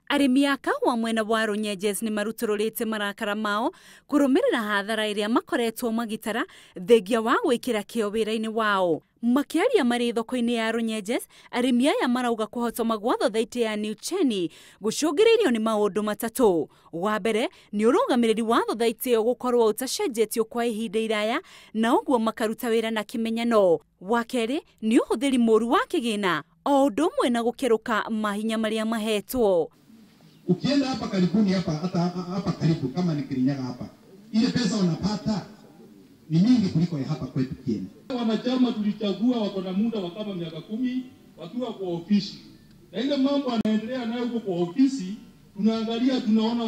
Arimi a kahua mwena wa Runyenjes ni marutururite marakara mao kurumirira hathara iria makoretwo magitara thengia wa gwikira kio wira-ini wao. Makiaria mari thoko-ini ya Runyenjes, arimi aya marauga kuhotoma gwa thothaiti-ini Kyeni gucungiririo ni maundu matatu. Wa mbere ni urugamiriri wa thothaiti gukorwo utacenjetio kwa ihinda iraya na uguo makaruta wira na kimenyano. Wa keri ni uhuthiri moru wa kigina o undu umwe na gukiruka mahinya maria mahetwo. Ukienda hapa karibuni hapa karibu kama ni Kirinyaga hapa, ile pesa unapata ni mingi kuliko ya hapa kwetu Kyeni. Wanachama tulichagua wako na muda wa kama miaka 10 wakiwa kwa ofisi. Na ile mambo anaendelea nayo huko kwa ofisi, tunaangalia tunaona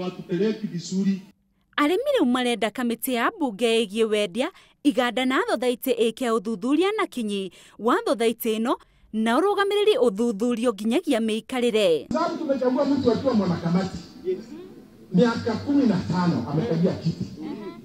watupeleki vizuri. Arimi ni marenda kamiti ya bunge igie wendia, iganda na thothaiti ike uthuthuria na kinyi wa thothaiti ino na urugamiriri uthuthurio nginyagia miikarire. Sasa tumechagua mtu akiwa mwanakamati. Miaka 15 amekalia kiti.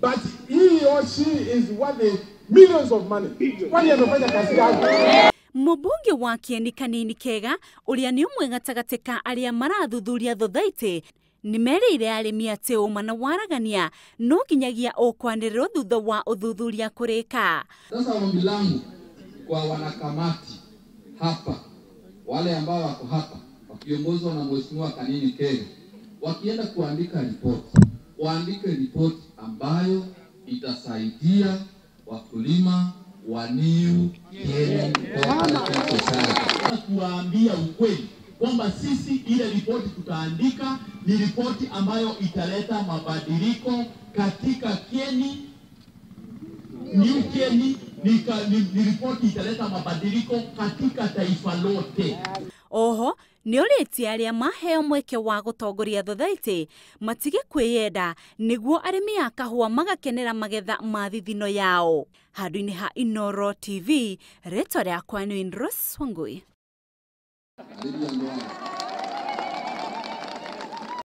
But he or she is worth millions of money. Kwani anafanya kazi yake? Mubunge wa Kyeni kanini kega uria ni umwe gatagati ka aria marathuthuria thothaiti ni merire arimi ati uma na waragania no nginyagia ukwaniriro thutha wa uthuthuria kurika. Sasa ombi langu kwa wanakamati hapa, wale ambao wako hapa wakiongozwa na mheshimiwa Kanini Kega, wakienda kuandika ripoti, waandike ripoti ambayo itasaidia wakulima wa New Kyeni kuambia ukweli kwamba sisi ile ripoti tutaandika ni ripoti ambayo italeta mabadiliko katika Kyeni. New Kyeni ni ripoti italeta mabadiliko katika taifa lote. Oho ni uriti aria maheo mweke wa gutongoria thothaiti matige kwiyenda niguo arimi a kahua magakenera magetha ma thithino yao. Handu-ini ha Inooro TV, ritwa riakwa ni Inooro.